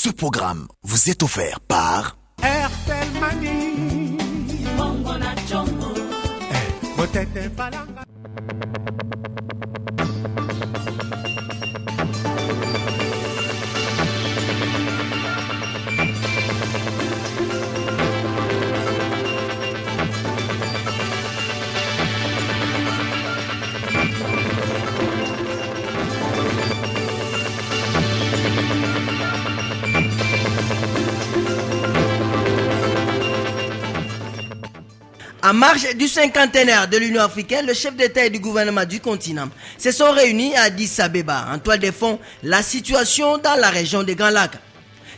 Ce programme vous est offert par Airtel Money. En marge du cinquantenaire de l'Union africaine, le chef d'État et du gouvernement du continent se sont réunis à Addis Abeba en toile de fond la situation dans la région des Grands Lacs.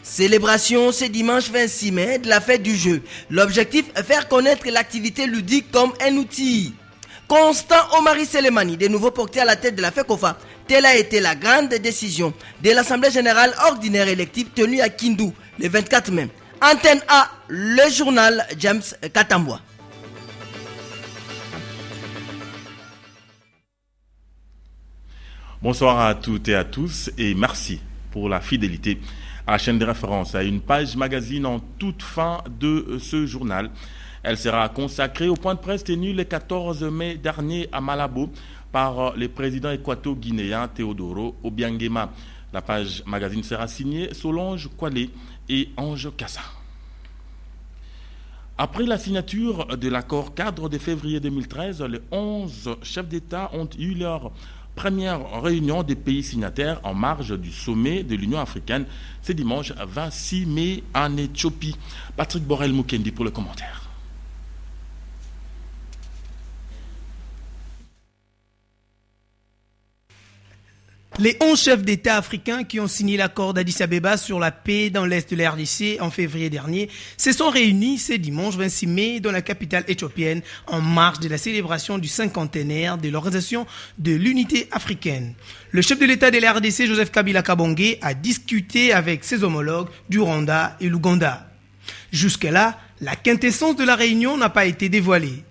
Célébration ce dimanche 26 mai de la fête du jeu. L'objectif est faire connaître l'activité ludique comme un outil. Constant Omari Selemani, de nouveau porté à la tête de la FECOFA, telle a été la grande décision de l'Assemblée générale ordinaire élective tenue à Kindu le 24 mai. Antenne A, le journal James Katambwa. Bonsoir à toutes et à tous et merci pour la fidélité à la chaîne de référence, à une page magazine en toute fin de ce journal. Elle sera consacrée au point de presse tenu le 14 mai dernier à Malabo par le président équato-guinéen Teodoro Obiangema. La page magazine sera signée Solange Kwale et Ange Kassa. Après la signature de l'accord cadre de février 2013, les 11 chefs d'État ont eu leur première réunion des pays signataires en marge du sommet de l'Union africaine ce dimanche 26 mai en Éthiopie. Patrick Borel-Mukendi pour le commentaire. Les 11 chefs d'État africains qui ont signé l'accord d'Addis Abeba sur la paix dans l'Est de la RDC en février dernier se sont réunis ce dimanche 26 mai dans la capitale éthiopienne en marge de la célébration du cinquantenaire de l'Organisation de l'Unité africaine. Le chef de l'État de la RDC, Joseph Kabila Kabange, a discuté avec ses homologues du Rwanda et l'Ouganda. Jusque-là, la quintessence de la réunion n'a pas été dévoilée.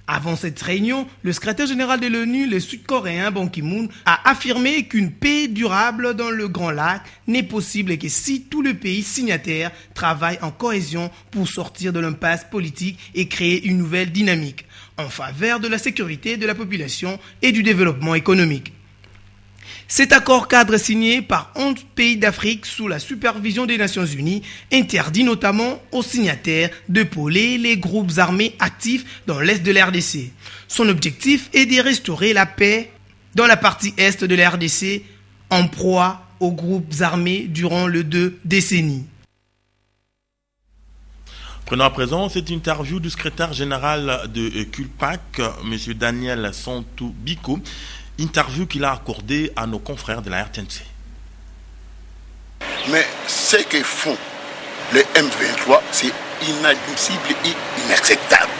Avant cette réunion, le secrétaire général de l'ONU, le Sud-Coréen Ban Ki-moon, a affirmé qu'une paix durable dans le Grand Lac n'est possible que si tous les pays signataires travaillent en cohésion pour sortir de l'impasse politique et créer une nouvelle dynamique en faveur de la sécurité de la population et du développement économique. Cet accord cadre signé par 11 pays d'Afrique sous la supervision des Nations Unies interdit notamment aux signataires d'épauler les groupes armés actifs dans l'est de la RDC. Son objectif est de restaurer la paix dans la partie est de la RDC en proie aux groupes armés durant les 2 décennies. Prenons à présent cette interview du secrétaire général de CULPAC, M. Daniel Santou Biko. Interview qu'il a accordée à nos confrères de la RTNC. Mais ce que font les M23, c'est inadmissible et inacceptable.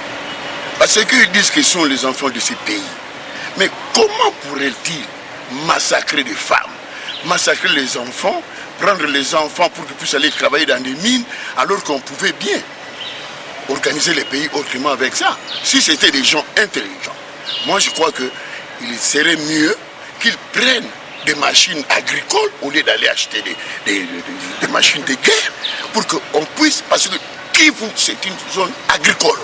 Parce qu'ils disent qu'ils sont les enfants de ces pays. Mais comment pourraient-ils massacrer des femmes, massacrer les enfants, prendre les enfants pour qu'ils puissent aller travailler dans des mines, alors qu'on pouvait bien organiser les pays autrement avec ça, si c'était des gens intelligents. Moi, je crois que il serait mieux qu'ils prennent des machines agricoles au lieu d'aller acheter des machines de guerre pour qu'on puisse, parce que Kivu c'est une zone agricole.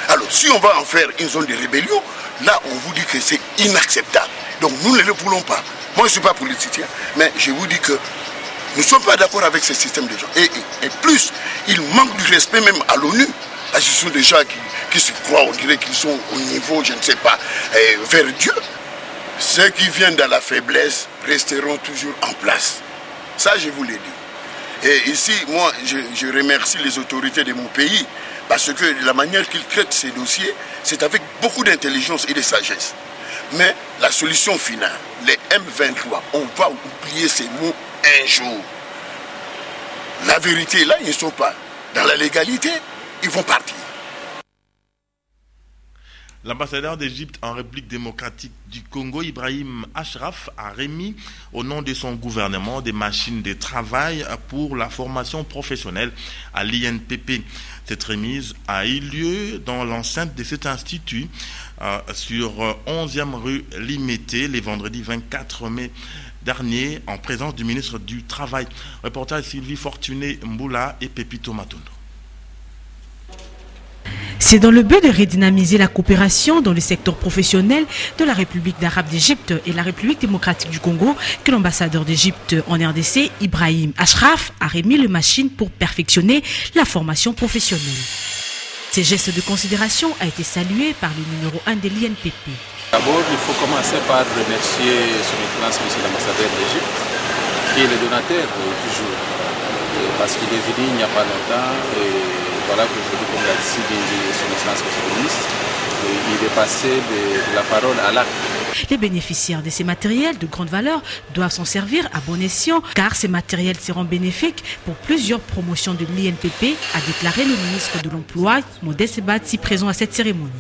Alors si on va en faire une zone de rébellion, là on vous dit que c'est inacceptable. Donc nous ne le voulons pas. Moi je ne suis pas politicien, mais je vous dis que nous ne sommes pas d'accord avec ce système de gens. Et plus, ils manquent du respect même à l'ONU. Parce que ce sont des gens qui se croient, on dirait qu'ils sont au niveau, je ne sais pas, vers Dieu. Ceux qui viennent dans la faiblesse resteront toujours en place. Ça, je vous l'ai dit. Et ici, moi, je remercie les autorités de mon pays parce que la manière qu'ils traitent ces dossiers, c'est avec beaucoup d'intelligence et de sagesse. Mais la solution finale, les M23, on va oublier ces mots un jour. La vérité, là, ils ne sont pas dans la légalité, ils vont partir. L'ambassadeur d'Égypte en République démocratique du Congo, Ibrahim Ashraf, a remis au nom de son gouvernement des machines de travail pour la formation professionnelle à l'INPP. Cette remise a eu lieu dans l'enceinte de cet institut sur 11e rue Limité, les vendredis 24 mai dernier en présence du ministre du Travail. Reportage Sylvie Fortuné Mboula et Pepito Matondo. C'est dans le but de redynamiser la coopération dans le secteur professionnel de la République d'Arabe d'Égypte et la République démocratique du Congo que l'ambassadeur d'Égypte en RDC, Ibrahim Ashraf, a remis les machines pour perfectionner la formation professionnelle. Ces gestes de considération a été salué par le numéro 1 de l'INPP. D'abord, il faut commencer par remercier son Excellence, M. l'ambassadeur d'Égypte, qui est le donateur toujours, parce qu'il est venu il n'y a pas longtemps. Et voilà qu'aujourd'hui, comme l'a dit son Excellence, M. le ministre, il est passé de la parole à l'acte. Les bénéficiaires de ces matériels de grande valeur doivent s'en servir à bon escient, car ces matériels seront bénéfiques pour plusieurs promotions de l'INPP, a déclaré le ministre de l'Emploi, Modeste Bati, présent à cette cérémonie.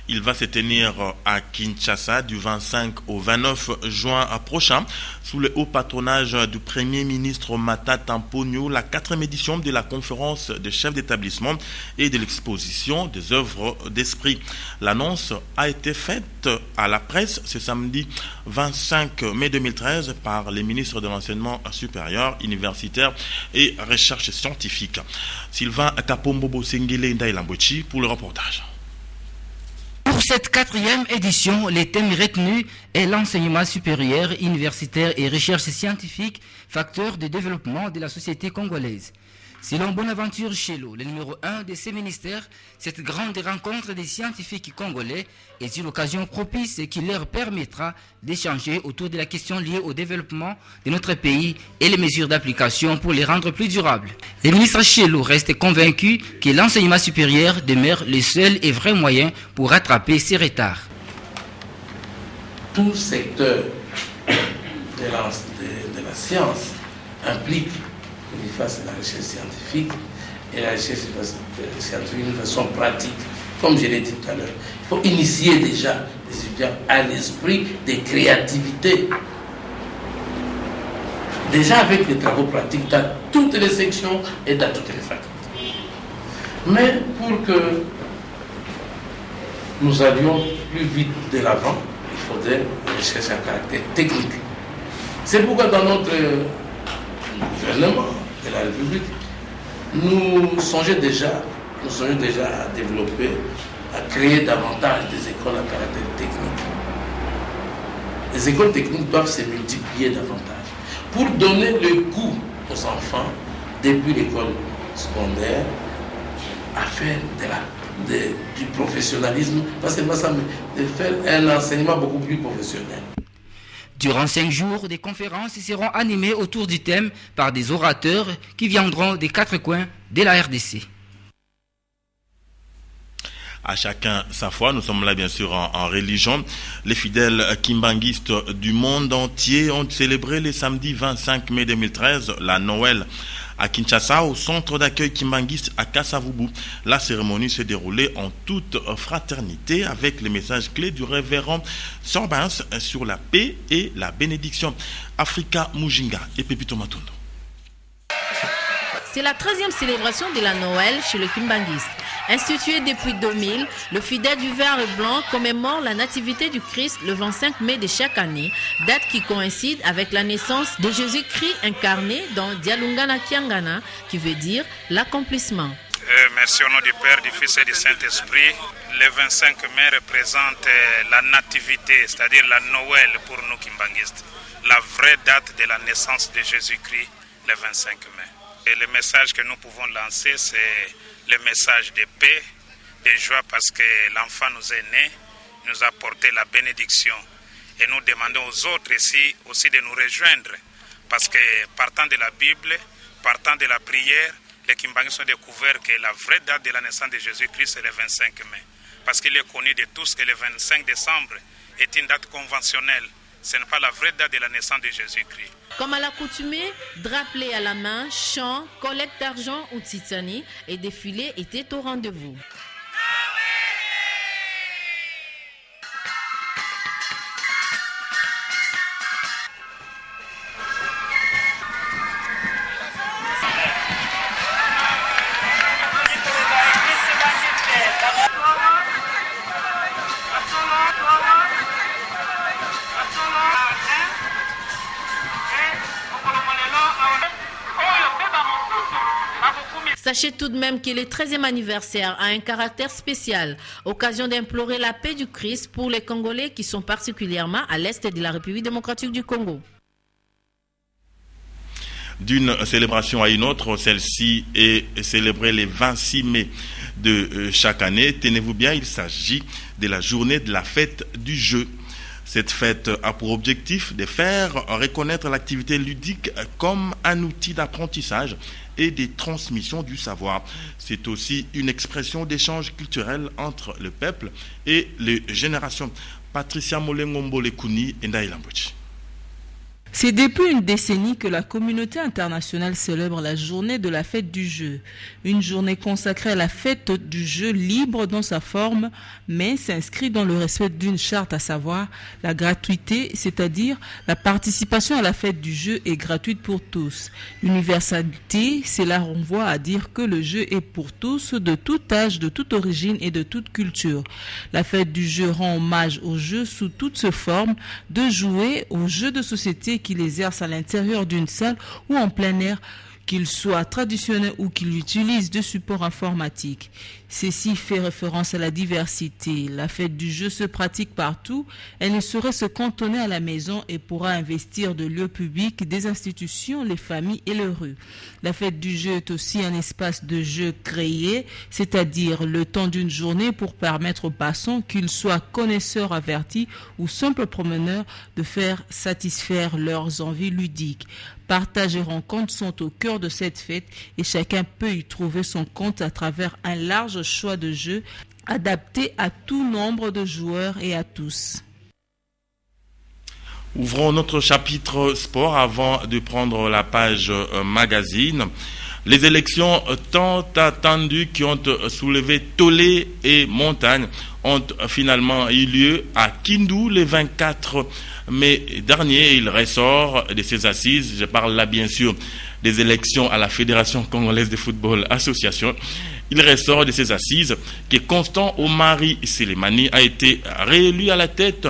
Il va se tenir à Kinshasa du 25 au 29 juin prochain, sous le haut patronage du Premier ministre Matata Mponyo, la 4e édition de la conférence des chefs d'établissement et de l'exposition des œuvres d'esprit. L'annonce a été faite à la presse ce samedi 25 mai 2013 par les ministres de l'enseignement supérieur, universitaire et recherche scientifique. Sylvain Kapombobo Sengele Ndaïlambochi pour le reportage. Pour cette 4e édition, les thèmes retenus est l'enseignement supérieur, universitaire et recherche scientifique, facteur de développement de la société congolaise. Selon Bonaventure Chelo, le numéro 1 de ces ministères, cette grande rencontre des scientifiques congolais est une occasion propice qui leur permettra d'échanger autour de la question liée au développement de notre pays et les mesures d'application pour les rendre plus durables. Le ministre Chelo reste convaincu que l'enseignement supérieur demeure le seul et vrai moyen pour rattraper ces retards. Tout secteur de la science implique qu'il fasse la recherche scientifique et la recherche scientifique d'une façon pratique. Comme je l'ai dit tout à l'heure, il faut initier déjà les étudiants à l'esprit de créativité. Déjà avec les travaux pratiques dans toutes les sections et dans toutes les facultés. Mais pour que nous allions plus vite de l'avant, il faudrait une recherche à caractère technique. C'est pourquoi dans notre gouvernement de la République, nous songeons déjà à développer, à créer davantage des écoles à caractère technique. Les écoles techniques doivent se multiplier davantage pour donner le goût aux enfants depuis l'école secondaire à faire du professionnalisme, pas seulement ça, mais de faire un enseignement beaucoup plus professionnel. Durant 5 jours, des conférences seront animées autour du thème par des orateurs qui viendront des 4 coins de la RDC. À chacun sa foi, nous sommes là bien sûr en religion. Les fidèles kimbanguistes du monde entier ont célébré le samedi 25 mai 2013 la Noël à Kinshasa, au centre d'accueil kimbanguiste à Kassavubu. La cérémonie s'est déroulée en toute fraternité avec les messages clés du révérend Sorbins sur la paix et la bénédiction. Africa Mujinga et Pepito Matondo. C'est la 13e célébration de la Noël chez le kimbanguiste. Institué depuis 2000, le fidèle du vert et blanc commémore la nativité du Christ le 25 mai de chaque année, date qui coïncide avec la naissance de Jésus-Christ incarné dans Dialungana Kiangana, qui veut dire l'accomplissement. Merci au nom du Père, du Fils et du Saint-Esprit. Le 25 mai représente la nativité, c'est-à-dire la Noël pour nous kimbanguistes. La vraie date de la naissance de Jésus-Christ, le 25 mai. Et le message que nous pouvons lancer, c'est le message de paix, de joie, parce que l'enfant nous est né, nous a apporté la bénédiction. Et nous demandons aux autres ici aussi de nous rejoindre, parce que partant de la Bible, partant de la prière, les kimbanguistes ont découvert que la vraie date de la naissance de Jésus-Christ, c'est le 25 mai. Parce qu'il est connu de tous que le 25 décembre est une date conventionnelle. Ce n'est pas la vraie date de la naissance de Jésus-Christ. Comme à l'accoutumée, drapelet à la main, chant, collecte d'argent ou titani et défilé étaient au rendez-vous. Sachez tout de même que le 13e anniversaire a un caractère spécial, occasion d'implorer la paix du Christ pour les Congolais qui sont particulièrement à l'est de la République démocratique du Congo. D'une célébration à une autre, celle-ci est célébrée le 26 mai de chaque année. Tenez-vous bien, il s'agit de la journée de la fête du jeu. Cette fête a pour objectif de faire reconnaître l'activité ludique comme un outil d'apprentissage et de transmission du savoir. C'est aussi une expression d'échange culturel entre le peuple et les générations. Patricia Molengombo-Lekuni et Ndaï Lambochi. C'est depuis une décennie que la communauté internationale célèbre la journée de la fête du jeu. Une journée consacrée à la fête du jeu libre dans sa forme, mais s'inscrit dans le respect d'une charte, à savoir la gratuité, c'est-à-dire la participation à la fête du jeu est gratuite pour tous. L'universalité, cela renvoie à dire que le jeu est pour tous, de tout âge, de toute origine et de toute culture. La fête du jeu rend hommage au jeu sous toutes ses formes, de jouer aux jeux de société qu'il exerce à l'intérieur d'une salle ou en plein air, qu'il soit traditionnel ou qu'il utilise de supports informatiques. Ceci fait référence à la diversité. La fête du jeu se pratique partout. Elle ne saurait se cantonner à la maison et pourra investir de lieux publics, des institutions, les familles et les rues. La fête du jeu est aussi un espace de jeu créé, c'est-à-dire le temps d'une journée pour permettre aux passants, qu'ils soient connaisseurs avertis ou simples promeneurs, de faire satisfaire leurs envies ludiques. Partage et rencontres sont au cœur de cette fête et chacun peut y trouver son compte à travers un large choix de jeux adaptés à tout nombre de joueurs et à tous. Ouvrons notre chapitre sport avant de prendre la page magazine. Les élections tant attendues qui ont soulevé tollé et montagne ont finalement eu lieu à Kindu le 24 mai dernier. Il ressort de ces assises, je parle là bien sûr des élections à la Fédération congolaise de football association. Il ressort de ces assises que Constant Omari Selemani a été réélu à la tête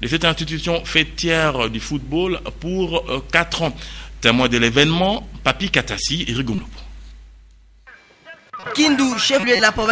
de cette institution fêtière du football pour 4 ans. Témoin de l'événement, Papi Katassi et Rigoumlopo. Kindu, chef-lieu de la province